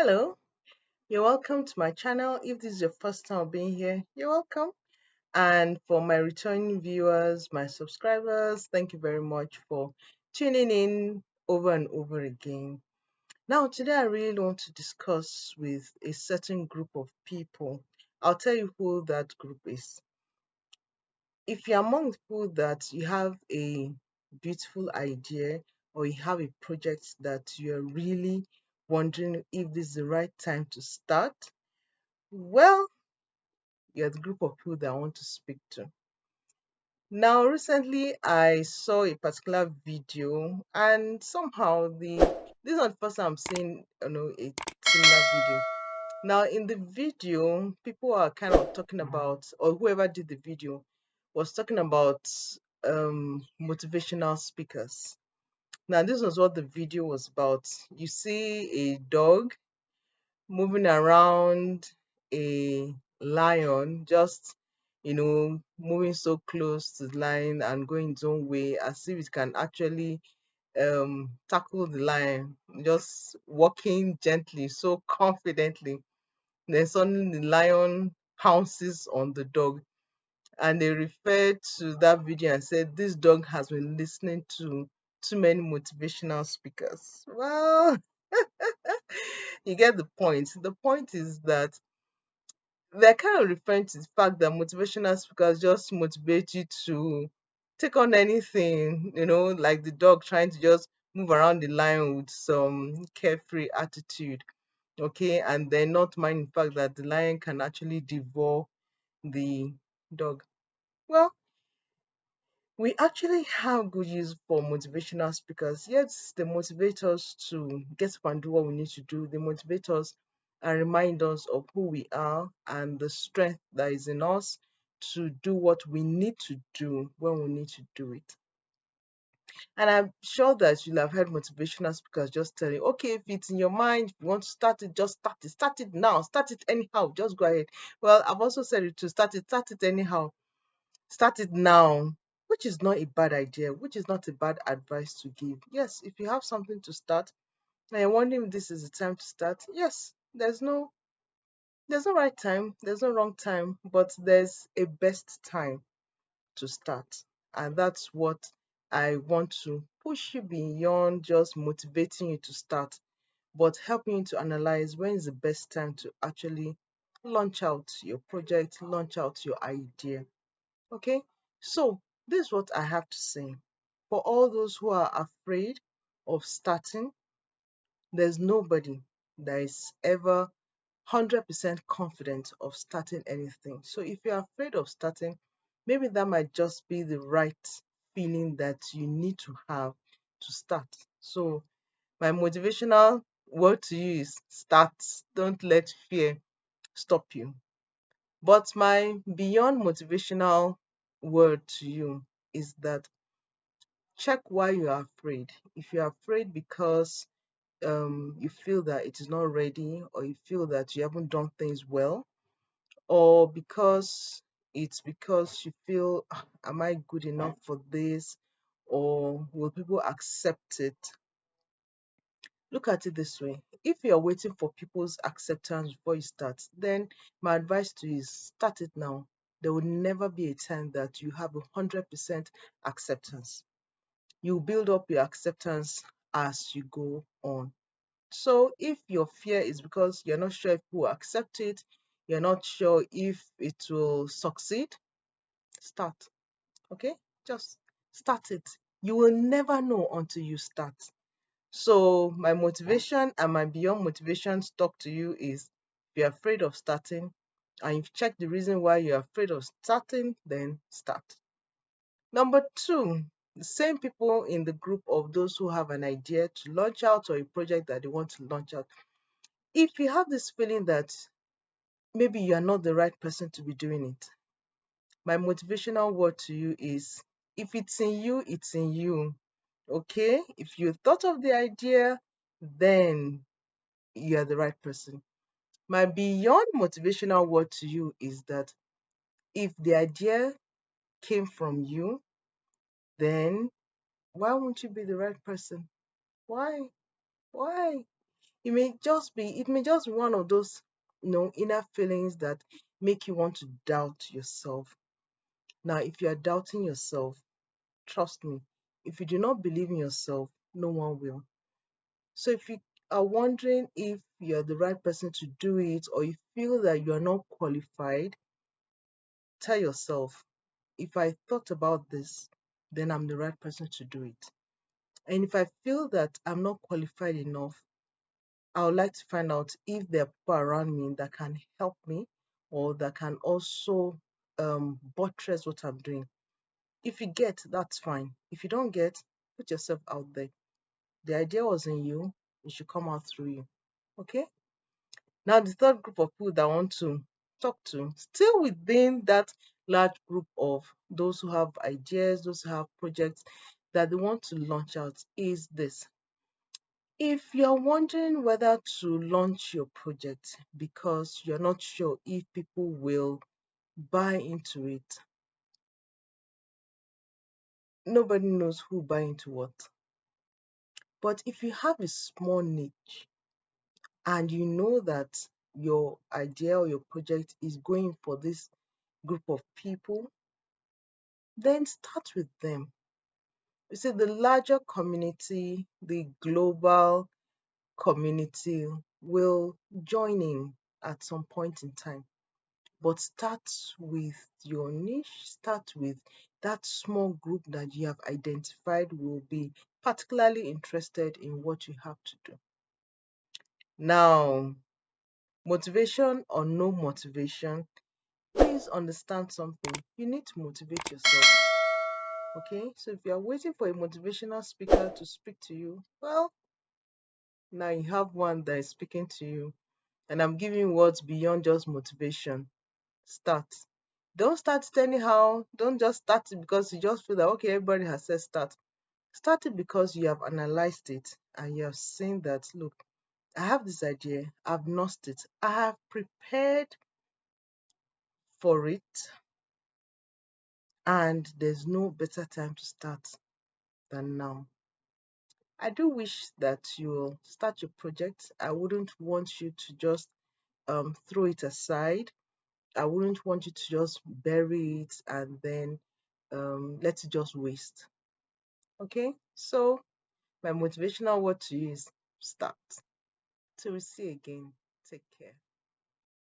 Hello, you're welcome to my channel. If this is your first time being here, you're welcome. And for my returning viewers, my subscribers, thank you very much for tuning in over and over again. Now, today I really want to discuss with a certain group of people. I'll tell you who that group is. If you're among the people that you have a beautiful idea or you have a project that you're really wondering if this is the right time to start, well, you're the group of people that I want to speak to. Now, recently I saw a particular video, and somehow this is not the first time I'm seeing a similar video. Now, in the video, people are kind of talking about, or whoever did the video was talking about motivational speakers. Now, this was what the video was about. You see a dog moving around a lion, just moving so close to the lion and going its own way as if it can actually tackle the lion, just walking gently, so confidently. Then suddenly the lion pounces on the dog, and they referred to that video and said this dog has been listening to too many motivational speakers. Well, you get the point. The point is that they're kind of referring to the fact that motivational speakers just motivate you to take on anything, like the dog trying to just move around the line with some carefree attitude, okay, and then not mind the fact that the lion can actually devour the dog. Well, we actually have good use for motivational speakers. Yes, they motivate us to get up and do what we need to do. They motivate us and remind us of who we are and the strength that is in us to do what we need to do when we need to do it. And I'm sure that you'll have heard motivational speakers just tell you, okay, if it's in your mind, if you want to start it, just start it. Start it now. Start it anyhow. Just go ahead. Well, I've also said it to start it anyhow. Start it now, which is not a bad idea, which is not a bad advice to give. Yes, if you have something to start and you're wondering if this is the time to start, yes, there's no right time, there's no wrong time, but there's a best time to start. And that's what I want to push you beyond just motivating you to start, but helping you to analyze when is the best time to actually launch out your project, launch out your idea. Okay, so this is what I have to say. For all those who are afraid of starting, there's nobody that is ever 100% confident of starting anything. So if you're afraid of starting, maybe that might just be the right feeling that you need to have to start. So my motivational word to you is start. Don't let fear stop you. But my beyond motivational word to you is that check why you are afraid. If you're afraid because you feel that it is not ready, or you feel that you haven't done things well, or because you feel, "Ah, am I good enough for this? Or will people accept it?" Look at it this way. If you're waiting for people's acceptance before you start, then my advice to you is start it now. There will never be a time that you have 100% acceptance. You build up your acceptance as you go on. So if your fear is because you're not sure if people will accept it, you're not sure if it will succeed, start. Okay? Just start it. You will never know until you start. So my motivation and my beyond motivation talk to you is, if you're afraid of starting and you've checked the reason why you're afraid of starting, then start. Number two, the same people in the group of those who have an idea to launch out or a project that they want to launch out. If you have this feeling that maybe you are not the right person to be doing it, my motivational word to you is, if it's in you, it's in you. Okay? If you thought of the idea, then you are the right person. My beyond motivational word to you is that if the idea came from you, then why won't you be the right person? Why? Why? It may just be one of those inner feelings that make you want to doubt yourself. Now, if you are doubting yourself, trust me, if you do not believe in yourself, no one will. So if you are wondering if you're the right person to do it, or you feel that you are not qualified, tell yourself, if I thought about this, then I'm the right person to do it. And if I feel that I'm not qualified enough, I would like to find out if there are people around me that can help me, or that can also buttress what I'm doing. If you get, that's fine. If you don't get, put yourself out there. The idea was in you, it should come out through you. Okay? Now, the third group of people that I want to talk to, still within that large group of those who have ideas, those who have projects that they want to launch out, is this. If you're wondering whether to launch your project because you're not sure if people will buy into it, nobody knows who buy into what. But if you have a small niche and you know that your idea or your project is going for this group of people, then start with them. You see, the larger community, the global community will join in at some point in time. But start with your niche, start with that small group that you have identified will be particularly interested in what you have to do. Now, motivation or no motivation, please understand something. You need to motivate yourself. Okay, so if you are waiting for a motivational speaker to speak to you, well, now you have one that is speaking to you, and I'm giving words beyond just motivation. Start. Don't start it anyhow. Don't just start it because you just feel that okay, everybody has said start. Start it because you have analyzed it and you have seen that look, I have this idea, I've nursed it, I have prepared for it, and there's no better time to start than now. I do wish that you'll start your project. I wouldn't want you to just throw it aside. I wouldn't want you to just bury it and then let it just waste. Okay? So, my motivational word to you is start. Till we see again, take care.